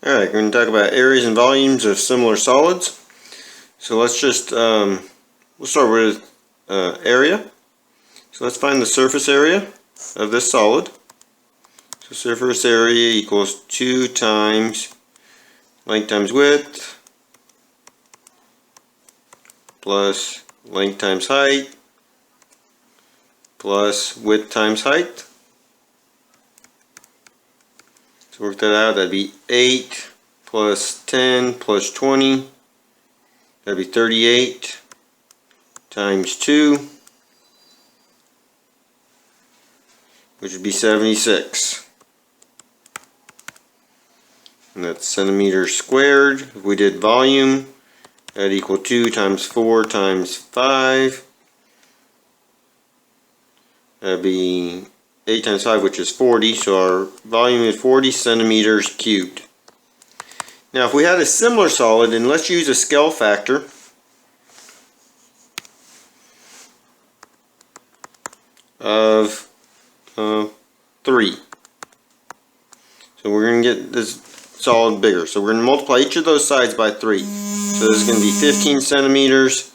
Alright, we're going to talk about areas and volumes of similar solids. So let's just, we'll start with area. So let's find the surface area of this solid. So surface area equals 2 times length times width plus length times height plus width times height. So work that out, that'd be 8 plus 10 plus 20, that'd be 38 times 2, which would be 76. And that's centimeters squared. If we did volume, that'd equal 2 times 4 times 5. That'd be 8 times 5, which is 40, so our volume is 40 centimeters cubed. Now if we had a similar solid, and let's use a scale factor of 3. So we're going to get this solid bigger. So we're going to multiply each of those sides by 3. So this is going to be 15 centimeters,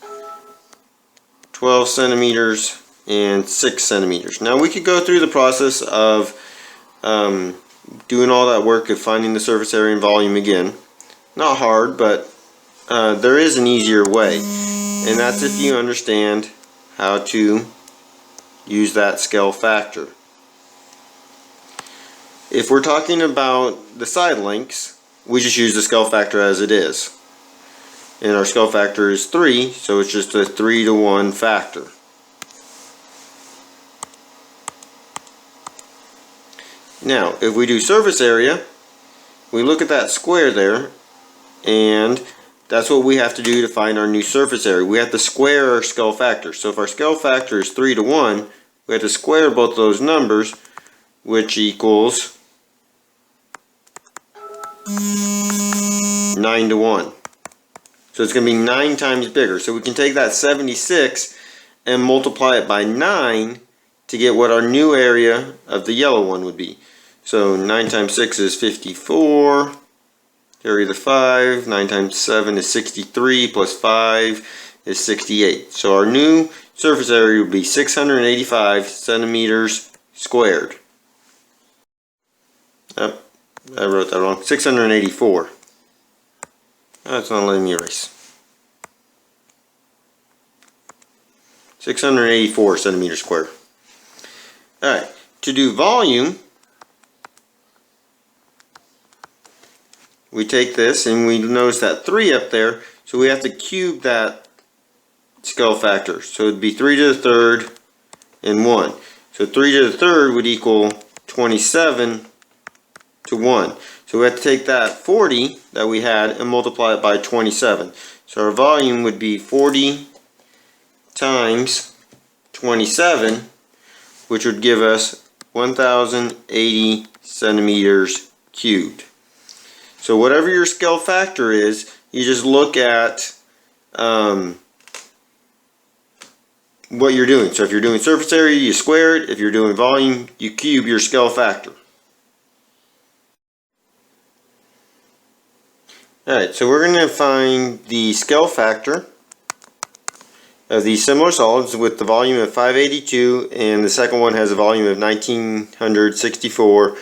12 centimeters, and 6 centimeters. Now we could go through the process of doing all that work of finding the surface area and volume again. Not hard, but there is an easier way, and that's if you understand how to use that scale factor. If we're talking about the side lengths, we just use the scale factor as it is. And our scale factor is 3, so it's just a 3 to 1 factor. Now, if we do surface area, we look at that square there, and that's what we have to do to find our new surface area. We have to square our scale factor. So if our scale factor is 3 to 1, we have to square both of those numbers, which equals 9 to 1. So it's going to be 9 times bigger. So we can take that 76 and multiply it by 9 to get what our new area of the yellow one would be. So 9 times 6 is 54, carry the 5, 9 times 7 is 63, plus 5 is 68. So our new surface area would be 685 centimeters squared. I wrote that wrong. 684. That's not letting me erase. 684 centimeters squared. Alright, to do volume, we take this and we notice that 3 up there, so we have to cube that scale factor. So it would be 3 to the third and 1. So 3 to the third would equal 27 to 1. So we have to take that 40 that we had and multiply it by 27. So our volume would be 40 times 27, which would give us 1080 centimeters cubed. So whatever your scale factor is, you just look at what you're doing. So if you're doing surface area, you square it. If you're doing volume, you cube your scale factor. Alright, so we're going to find the scale factor of these similar solids with the volume of 582, and the second one has a volume of 1964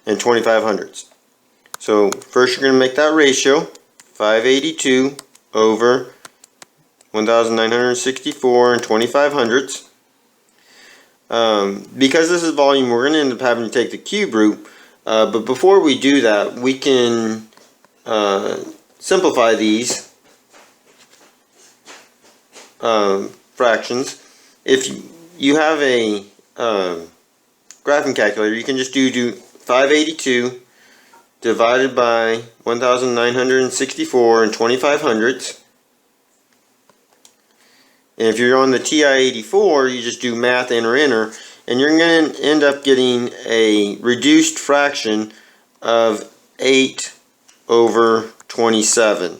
and 25 hundredths. So first you're going to make that ratio, 582 over 1964 and 25 hundredths. Because this is volume, we're going to end up having to take the cube root, but before we do that, we can simplify these fractions. If you have a graphing calculator, you can just do 582 divided by 1964 and 25 hundredths. And if you're on the TI-84, you just do math, enter, and you're going to end up getting a reduced fraction of 8 over 27.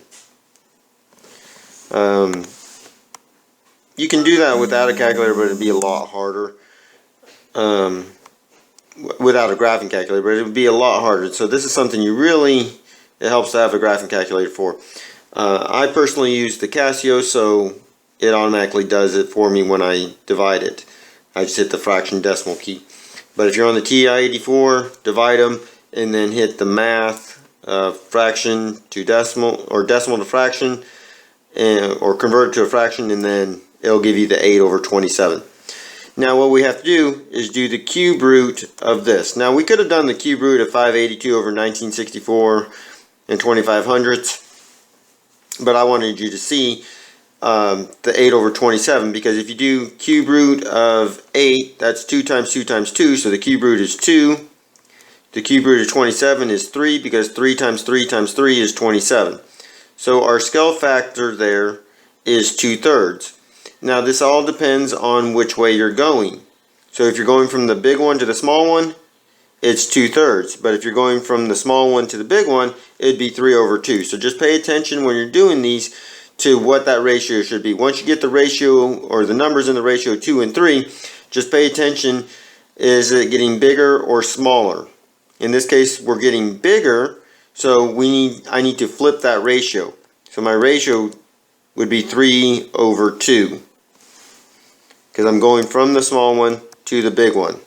You can do that without a calculator, but it'd be a lot harder. Without a graphing calculator, but it would be a lot harder. So this is something you really it helps to have a graphing calculator for. I personally use the Casio, so it automatically does it for me when I divide it. I just hit the fraction decimal key. But if you're on the TI-84, divide them and then hit the math, fraction to decimal, or decimal to fraction, or convert it to a fraction, and then it'll give you the 8/27. Now what we have to do is do the cube root of this. Now we could have done the cube root of 582/1964 and 2500ths, but I wanted you to see the 8/27, because if you do cube root of 8, that's 2 times 2 times 2, so the cube root is 2. The cube root of 27 is 3, because 3 times 3 times 3 is 27. So our scale factor there is 2/3. Now this all depends on which way you're going. So if you're going from the big one to the small one, it's 2/3. But if you're going from the small one to the big one, it'd be 3/2. So just pay attention when you're doing these to what that ratio should be. Once you get the ratio, or the numbers in the ratio 2 and 3, just pay attention, is it getting bigger or smaller? In this case, we're getting bigger, so I need to flip that ratio. So my ratio would be 3/2, because I'm going from the small one to the big one.